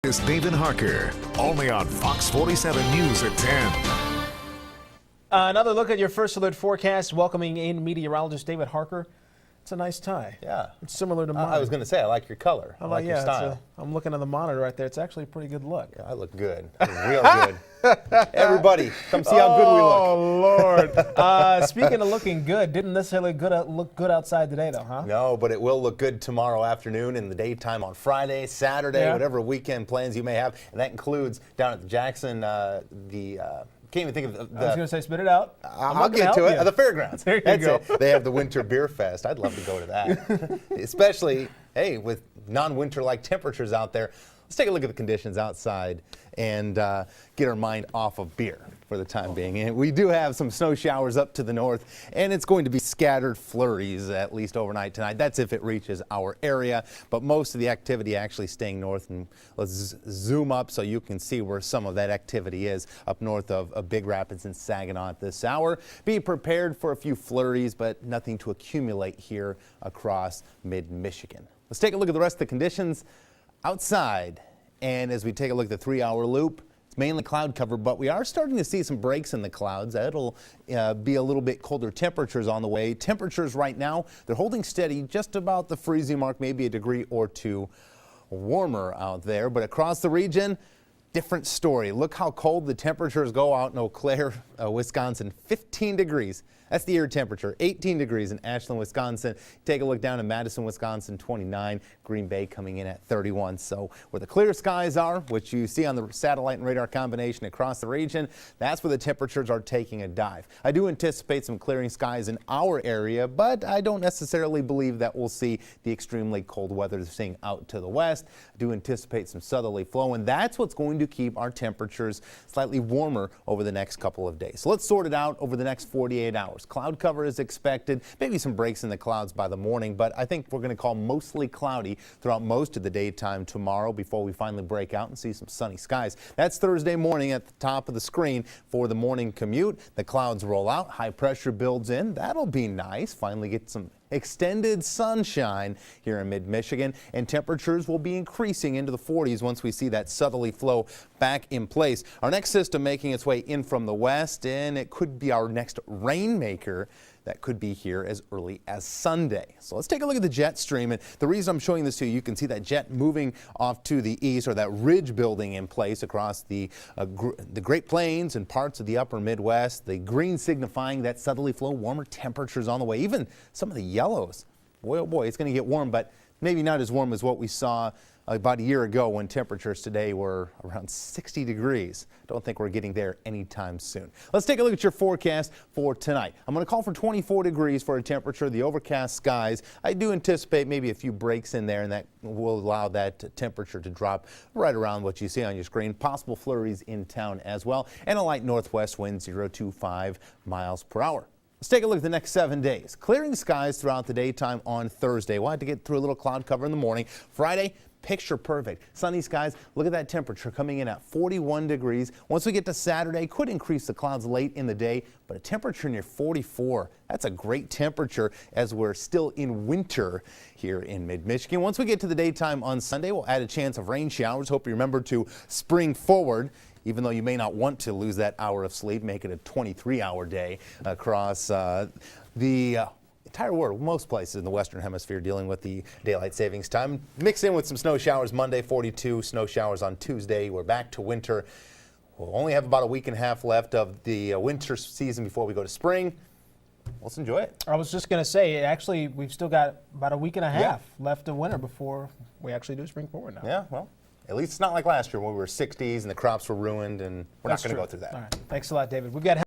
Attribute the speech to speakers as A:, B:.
A: Is David Harker, only on Fox 47 News at 10.
B: Another look at your first alert forecast, welcoming in meteorologist David Harker. It's a nice tie.
C: Yeah.
B: It's similar to mine.
C: I was going to say, I like your color. I like your style.
B: I'm looking at the monitor right there. It's actually a pretty good look.
C: Yeah, I look good. Real good. Everybody, come see how good we look.
B: Oh, Lord. Speaking of looking good, didn't necessarily look good outside today, though, huh?
C: No, but it will look good tomorrow afternoon, in the daytime on Friday, Saturday, whatever weekend plans you may have. And that includes down at the Jackson, can't even think of the.
B: I was going to say, spit it out.
C: I'll get to it. The fairgrounds.
B: There you go.
C: It. They have the Winter Beer Fest. I'd love to go to that. Especially, hey, with non-winter-like temperatures out there. Let's take a look at the conditions outside and get our mind off of beer for the time being. And we do have some snow showers up to the north, and it's going to be scattered flurries at least overnight tonight. That's if it reaches our area, but most of the activity actually staying north. And let's zoom up so you can see where some of that activity is up north of Big Rapids and Saginaw at this hour. Be prepared for a few flurries, but nothing to accumulate here across mid-Michigan. Let's take a look at the rest of the conditions outside, and as we take a look at the 3-hour loop, it's mainly cloud cover, but we are starting to see some breaks in the clouds. That'll be a little bit colder temperatures on the way. Temperatures right now, they're holding steady just about the freezing mark, maybe a degree or two warmer out there, but across the region, different story. Look how cold the temperatures go out in Eau Claire, Wisconsin, 15 degrees. That's the air temperature. 18 degrees in Ashland, Wisconsin. Take a look down in Madison, Wisconsin, 29. Green Bay coming in at 31. So where the clear skies are, which you see on the satellite and radar combination across the region, that's where the temperatures are taking a dive. I do anticipate some clearing skies in our area, but I don't necessarily believe that we'll see the extremely cold weather they're seeing out to the west. I do anticipate some southerly flow, and that's what's going to keep our temperatures slightly warmer over the next couple of days. So let's sort it out over the next 48 hours. Cloud cover is expected, maybe some breaks in the clouds by the morning, but I think we're going to call mostly cloudy throughout most of the daytime tomorrow before we finally break out and see some sunny skies. That's Thursday morning at the top of the screen for the morning commute. The clouds roll out, high pressure builds in. That'll be nice. Finally get some extended sunshine here in mid-Michigan, and temperatures will be increasing into the 40s once we see that southerly flow back in place. Our next system making its way in from the west, and it could be our next rainmaker that could be here as early as Sunday. So let's take a look at the jet stream, and the reason I'm showing this to you, you can see that jet moving off to the east, or that ridge building in place across the Great Plains and parts of the upper Midwest. The green signifying that southerly flow, warmer temperatures on the way. Even some of the yellows. Boy, oh boy, it's going to get warm, but maybe not as warm as what we saw about a year ago when temperatures today were around 60 degrees. Don't think we're getting there anytime soon. Let's take a look at your forecast for tonight. I'm going to call for 24 degrees for a temperature, the overcast skies. I do anticipate maybe a few breaks in there, and that will allow that temperature to drop right around what you see on your screen. Possible flurries in town as well, and a light northwest wind, 0 to 5 miles per hour. Let's take a look at the next 7 days. Clearing skies throughout the daytime on Thursday. We'll have to get through a little cloud cover in the morning. Friday, picture perfect. Sunny skies. Look at that temperature coming in at 41 degrees. Once we get to Saturday, could increase the clouds late in the day, but a temperature near 44. That's a great temperature as we're still in winter here in mid-Michigan. Once we get to the daytime on Sunday, we'll add a chance of rain showers. Hope you remember to spring forward. Even though you may not want to lose that hour of sleep, make it a 23-hour day across the entire world. Most places in the Western Hemisphere dealing with the daylight savings time. Mix in with some snow showers Monday, 42. Snow showers on Tuesday. We're back to winter. We'll only have about a week and a half left of the winter season before we go to spring. Let's enjoy it.
B: I was just going to say, actually, we've still got about a week and a half left of winter before we actually do spring forward now.
C: Yeah, well. At least it's not like last year when we were 60s and the crops were ruined, and we're not going to go through that.
B: All right. Thanks a lot, David. We've got